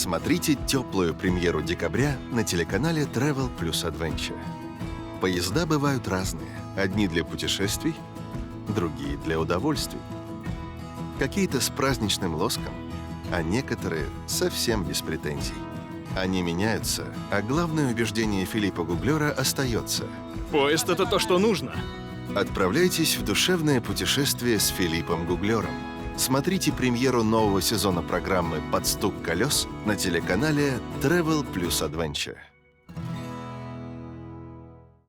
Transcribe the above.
Смотрите теплую премьеру декабря на телеканале Travel Plus Adventure. Поезда бывают разные. Одни для путешествий, другие для удовольствий. Какие-то с праздничным лоском, а некоторые совсем без претензий. Они меняются, а главное убеждение Филиппа Гуглера остается. Поезд — это то, что нужно. Отправляйтесь в душевное путешествие с Филиппом Гуглером. Смотрите премьеру нового сезона программы «Под стук колес» на телеканале Travel Plus Adventure.